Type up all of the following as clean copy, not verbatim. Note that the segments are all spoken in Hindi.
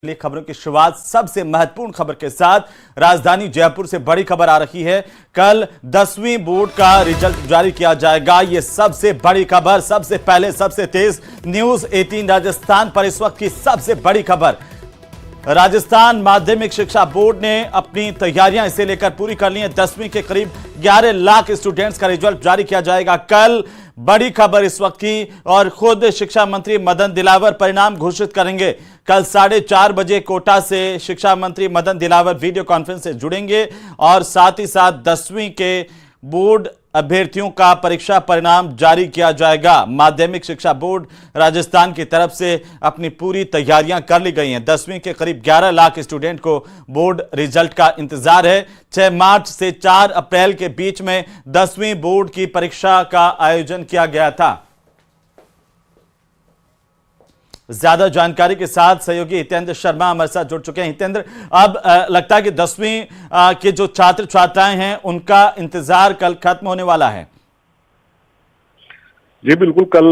लिए खबरों की शुरुआत सबसे महत्वपूर्ण खबर के साथ राजधानी जयपुर से बड़ी खबर आ रही है। कल 10वीं बोर्ड का रिजल्ट जारी किया जाएगा। यह सबसे बड़ी खबर, सबसे पहले सबसे तेज न्यूज 18 राजस्थान पर इस वक्त की सबसे बड़ी खबर। राजस्थान माध्यमिक शिक्षा बोर्ड ने अपनी तैयारियां इसे लेकर पूरी कर ली हैं। 10वीं के करीब 11 लाख स्टूडेंट्स का रिजल्ट जारी किया जाएगा कल। बड़ी खबर इस वक्त की, और खुद शिक्षा मंत्री मदन दिलावर परिणाम घोषित करेंगे। कल 4:30 बजे कोटा से शिक्षा मंत्री मदन दिलावर वीडियो कॉन्फ्रेंस से जुड़ेंगे और साथ ही साथ 10वीं के बोर्ड अभ्यर्थियों का परीक्षा परिणाम जारी किया जाएगा। माध्यमिक शिक्षा बोर्ड राजस्थान की तरफ से अपनी पूरी तैयारियां कर ली गई हैं। 10वीं के करीब 11 लाख स्टूडेंट को बोर्ड रिजल्ट का इंतजार है। 6 मार्च से 4 अप्रैल के बीच में 10वीं बोर्ड की परीक्षा का आयोजन किया गया था। ज्यादा जानकारी के साथ सहयोगी हितेंद्र शर्मा हमारे साथ जुड़ चुके हैं। हितेंद्र, अब लगता है कि 10वीं के जो छात्र छात्राएं हैं उनका इंतजार कल खत्म होने वाला है। जी बिल्कुल, कल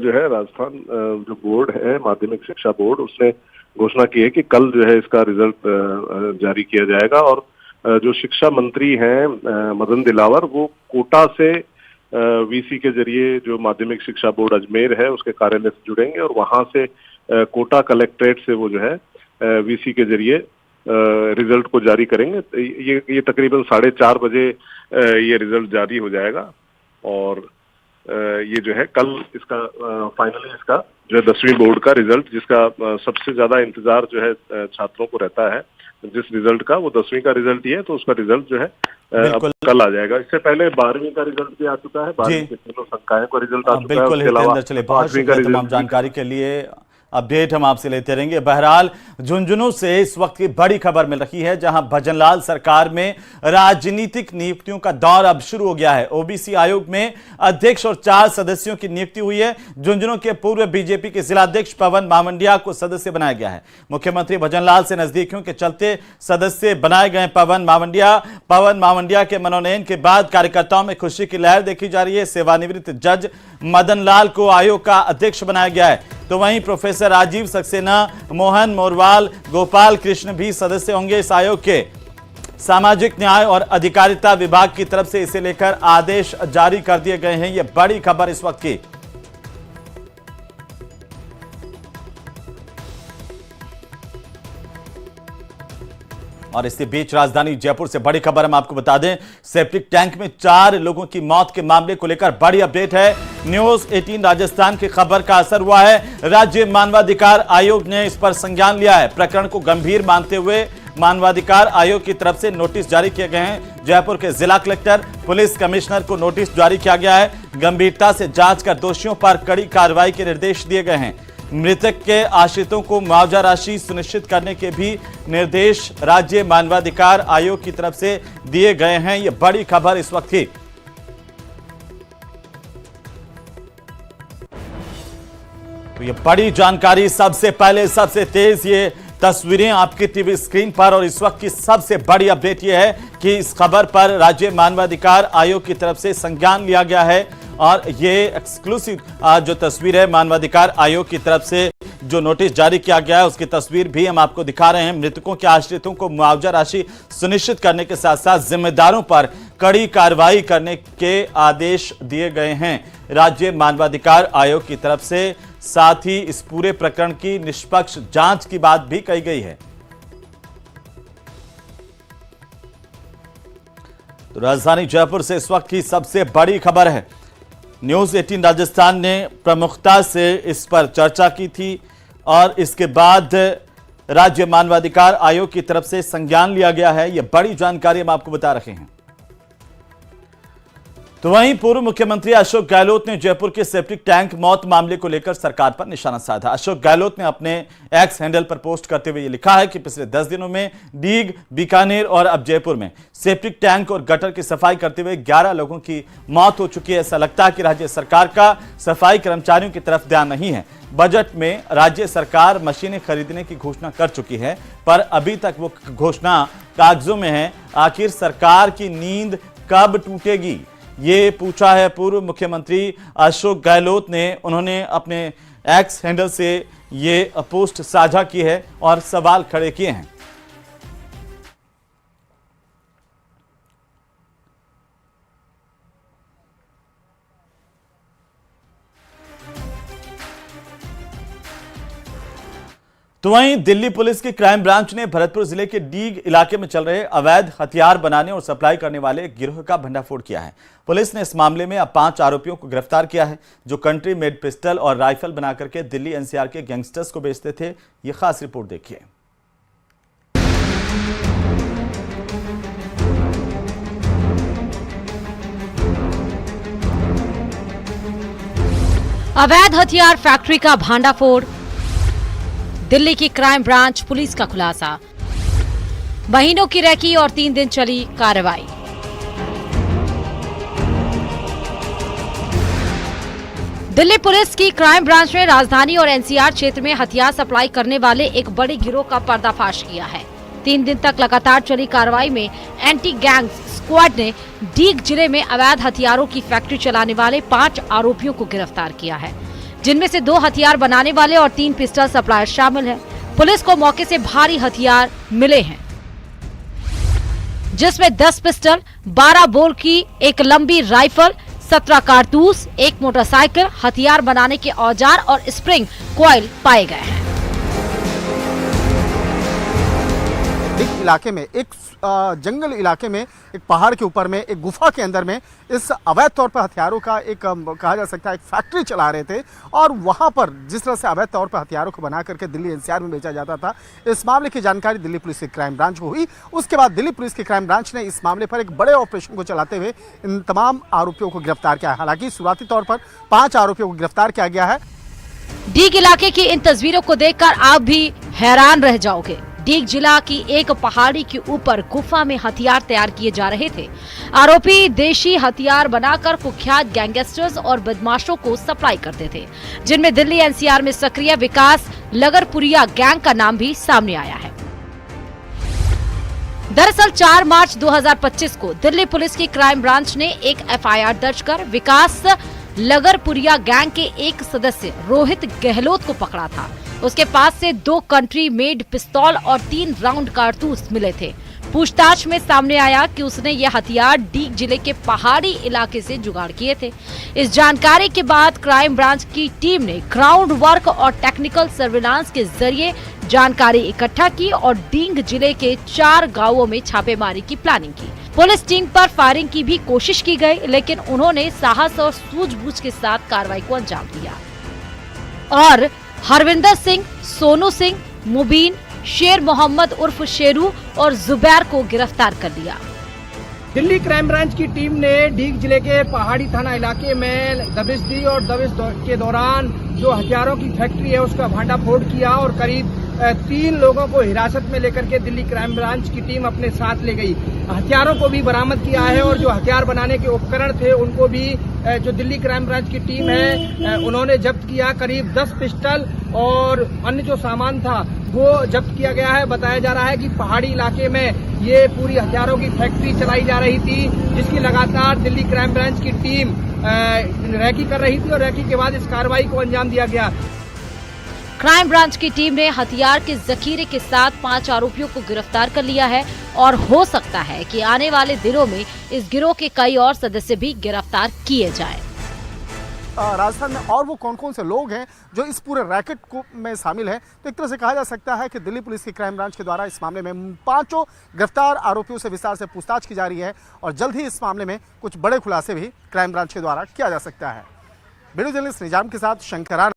जो है राजस्थान जो बोर्ड है माध्यमिक शिक्षा बोर्ड, उसने घोषणा की है कि कल जो है इसका रिजल्ट जारी किया जाएगा। और जो शिक्षा मंत्री हैं मदन दिलावर, वो कोटा से वीसी के जरिए जो माध्यमिक शिक्षा बोर्ड अजमेर है उसके कार्यालय से जुड़ेंगे और वहां से कोटा कलेक्ट्रेट से वो जो है वीसी के जरिए रिजल्ट को जारी करेंगे। ये तकरीबन 4:30 बजे ये रिजल्ट जारी हो जाएगा। और ये जो है कल इसका फाइनली इसका जो है 10वीं बोर्ड का रिजल्ट, जिसका सबसे ज्यादा इंतजार जो है छात्रों को रहता है, जिस रिजल्ट का, वो 10वीं का रिजल्ट ही है, तो उसका रिजल्ट जो है अब कल आ जाएगा। इससे पहले 12वीं का रिजल्ट भी आ चुका है। 12वीं के तीनों संकायों का रिजल्ट आ चुका है। बिल्कुल हितेंद्र, चलिए बहुत शुक्रिया तमाम जानकारी के लिए। अपडेट हम आपसे लेते रहेंगे। बहरहाल झुंझुनू से इस वक्त की बड़ी खबर मिल रही है, जहां भजनलाल सरकार में राजनीतिक नियुक्तियों का दौर अब शुरू हो गया है। ओबीसी आयोग में अध्यक्ष और 4 सदस्यों की नियुक्ति हुई है। झुंझुनू के पूर्व बीजेपी के जिलाध्यक्ष पवन मावंडिया को सदस्य बनाया गया है। मुख्यमंत्री भजनलाल से नजदीकियों के चलते सदस्य बनाए गए पवन मावंडिया के मनोनयन के बाद कार्यकर्ताओं में खुशी की लहर देखी जा रही है। सेवानिवृत्त जज मदन लाल को आयोग का अध्यक्ष बनाया गया है। तो वहीं प्रोफेसर राजीव सक्सेना, मोहन मोरवाल, गोपाल कृष्ण भी सदस्य होंगे इस आयोग के। सामाजिक न्याय और अधिकारिता विभाग की तरफ से इसे लेकर आदेश जारी कर दिए गए हैं। यह बड़ी खबर इस वक्त की। और इसी बीच राजधानी जयपुर से बड़ी खबर हम आपको बता दें, सेप्टिक टैंक में 4 लोगों की मौत के मामले को लेकर बड़ी अपडेट है। न्यूज 18 राजस्थान की खबर का असर हुआ है। राज्य मानवाधिकार आयोग ने इस पर संज्ञान लिया है। प्रकरण को गंभीर मानते हुए मानवाधिकार आयोग की तरफ से नोटिस जारी किए गए हैं। जयपुर के जिला कलेक्टर, पुलिस कमिश्नर को नोटिस जारी किया गया है। गंभीरता से जांच कर दोषियों पर कड़ी कार्रवाई के निर्देश दिए गए हैं। मृतक के आश्रितों को मुआवजा राशि सुनिश्चित करने के भी निर्देश राज्य मानवाधिकार आयोग की तरफ से दिए गए हैं। यह बड़ी खबर इस वक्त की। तो यह बड़ी जानकारी, सबसे पहले सबसे तेज ये तस्वीरें आपकी टीवी स्क्रीन पर। और इस वक्त की सबसे बड़ी अपडेट यह है कि इस खबर पर राज्य मानवाधिकार आयोग की तरफ से संज्ञान लिया गया है। और ये एक्सक्लूसिव जो तस्वीर है, मानवाधिकार आयोग की तरफ से जो नोटिस जारी किया गया है उसकी तस्वीर भी हम आपको दिखा रहे हैं। मृतकों के आश्रितों को मुआवजा राशि सुनिश्चित करने के साथ साथ जिम्मेदारों पर कड़ी कार्रवाई करने के आदेश दिए गए हैं राज्य मानवाधिकार आयोग की तरफ से। साथ ही इस पूरे प्रकरण की निष्पक्ष जांच की बात भी कही गई है। तो राजधानी जयपुर से इस वक्त की सबसे बड़ी खबर है। न्यूज 18 राजस्थान ने प्रमुखता से इस पर चर्चा की थी और इसके बाद राज्य मानवाधिकार आयोग की तरफ से संज्ञान लिया गया है। यह बड़ी जानकारी हम आपको बता रहे हैं। तो वहीं पूर्व मुख्यमंत्री अशोक गहलोत ने जयपुर के सेप्टिक टैंक मौत मामले को लेकर सरकार पर निशाना साधा। अशोक गहलोत ने अपने एक्स हैंडल पर पोस्ट करते हुए लिखा है कि पिछले 10 दिनों में डीग, बीकानेर और अब जयपुर में सेप्टिक टैंक और गटर की सफाई करते हुए 11 लोगों की मौत हो चुकी है। ऐसा लगता है कि राज्य सरकार का सफाई कर्मचारियों की तरफ ध्यान नहीं है। बजट में राज्य सरकार मशीनें खरीदने की घोषणा कर चुकी है, पर अभी तक वो घोषणा कागजों में है। आखिर सरकार की नींद कब टूटेगी, ये पूछा है पूर्व मुख्यमंत्री अशोक गहलोत ने। उन्होंने अपने एक्स हैंडल से ये पोस्ट साझा की है और सवाल खड़े किए हैं। तो वहीं दिल्ली पुलिस की क्राइम ब्रांच ने भरतपुर जिले के डीग इलाके में चल रहे अवैध हथियार बनाने और सप्लाई करने वाले एक गिरोह का भंडाफोड़ किया है। पुलिस ने इस मामले में अब 5 आरोपियों को गिरफ्तार किया है, जो कंट्री मेड पिस्टल और राइफल बना करके दिल्ली एनसीआर के गैंगस्टर्स को बेचते थे। ये खास रिपोर्ट देखिए। अवैध हथियार फैक्ट्री का भांडाफोड़, दिल्ली की क्राइम ब्रांच पुलिस का खुलासा। महीनों की रेकी और 3 दिन चली कार्रवाई। दिल्ली पुलिस की क्राइम ब्रांच ने राजधानी और एनसीआर क्षेत्र में हथियार सप्लाई करने वाले एक बड़े गिरोह का पर्दाफाश किया है। 3 दिन तक लगातार चली कार्रवाई में एंटी गैंग्स स्क्वाड ने डीग जिले में अवैध हथियारों की फैक्ट्री चलाने वाले 5 आरोपियों को गिरफ्तार किया है, जिनमें से 2 हथियार बनाने वाले और 3 पिस्टल सप्लायर शामिल हैं। पुलिस को मौके से भारी हथियार मिले हैं, जिसमें 10 पिस्टल, 12 बोर की एक लंबी राइफल, 17 कारतूस, एक मोटरसाइकिल, हथियार बनाने के औजार और स्प्रिंग कॉइल पाए गए हैं। इलाके में एक जंगल इलाके में, एक पहाड़ के ऊपर में, एक गुफा के अंदर में इस अवैध तौर पर हथियारों का एक कहा जा सकता है एक फैक्ट्री चला रहे थे। और वहां पर जिस तरह से अवैध तौर पर हथियारों को बना करके दिल्ली एनसीआर में बेचा जाता था, इस मामले की जानकारी दिल्ली पुलिस की क्राइम ब्रांच को हुई। उसके बाद दिल्ली पुलिस की क्राइम ब्रांच ने इस मामले पर एक बड़े ऑपरेशन को चलाते हुए इन तमाम आरोपियों को गिरफ्तार किया। हालांकि शुरुआती तौर पर 5 आरोपियों को गिरफ्तार किया गया है। डीग इलाके की इन तस्वीरों को देखकर आप भी हैरान रह जाओगे। डीग जिला की एक पहाड़ी के ऊपर गुफा में हथियार तैयार किए जा रहे थे। आरोपी देशी हथियार बनाकर कुख्यात गैंगस्टर्स और बदमाशों को सप्लाई करते थे, जिनमें दिल्ली एनसीआर में सक्रिय विकास लगरपुरिया गैंग का नाम भी सामने आया है। दरअसल 4 मार्च 2025 को दिल्ली पुलिस की क्राइम ब्रांच ने एक एफआईआर दर्ज कर विकास लगरपुरिया गैंग के एक सदस्य रोहित गहलोत को पकड़ा था। उसके पास से 2 कंट्री मेड पिस्तौल और 3 राउंड कारतूस मिले थे। पूछताछ में सामने आया कि उसने ये हथियार डीग जिले के पहाड़ी इलाके से जुगाड़ किए थे। इस जानकारी के बाद क्राइम ब्रांच की टीम ने ग्राउंड वर्क और टेक्निकल सर्विलांस के जरिए जानकारी इकट्ठा की और डीग जिले के 4 गांवों में छापेमारी की प्लानिंग की। पुलिस टीम पर फायरिंग की भी कोशिश की गई, लेकिन उन्होंने साहस और सूझबूझ के साथ कार्रवाई को अंजाम दिया और हरविंदर सिंह, सोनू सिंह, मुबीन, शेर मोहम्मद उर्फ शेरू और जुबैर को गिरफ्तार कर लिया। दिल्ली क्राइम ब्रांच की टीम ने डीग जिले के पहाड़ी थाना इलाके में दबिश दी और दबिश के दौरान जो हथियारों की फैक्ट्री है उसका भांडाफोड़ किया और करीब 3 लोगों को हिरासत में लेकर के दिल्ली क्राइम ब्रांच की टीम अपने साथ ले गई। हथियारों को भी बरामद किया है और जो हथियार बनाने के उपकरण थे उनको भी जो दिल्ली क्राइम ब्रांच की टीम है उन्होंने जब्त किया। करीब 10 पिस्टल और अन्य जो सामान था वो जब्त किया गया है। बताया जा रहा है कि पहाड़ी इलाके में ये पूरी हथियारों की फैक्ट्री चलाई जा रही थी, जिसकी लगातार दिल्ली क्राइम ब्रांच की टीम रैकी कर रही थी और रैकी के बाद इस कार्रवाई को अंजाम दिया गया। क्राइम ब्रांच की टीम ने हथियार के जखीरे के साथ 5 आरोपियों को गिरफ्तार कर लिया है और हो सकता है कि आने वाले दिनों में इस गिरोह के कई और सदस्य भी गिरफ्तार किए जाएं। राजस्थान में और वो कौन कौन से लोग हैं जो इस पूरे रैकेट को में शामिल हैं, तो एक तरह से कहा जा सकता है कि दिल्ली पुलिस की क्राइम ब्रांच के द्वारा इस मामले में 5 गिरफ्तार आरोपियों से विस्तार से पूछताछ की जा रही है और जल्द ही इस मामले में कुछ बड़े खुलासे भी क्राइम ब्रांच के द्वारा किया जा सकता है। वीडियो जर्नलिस्ट निजाम के साथ शंकरान।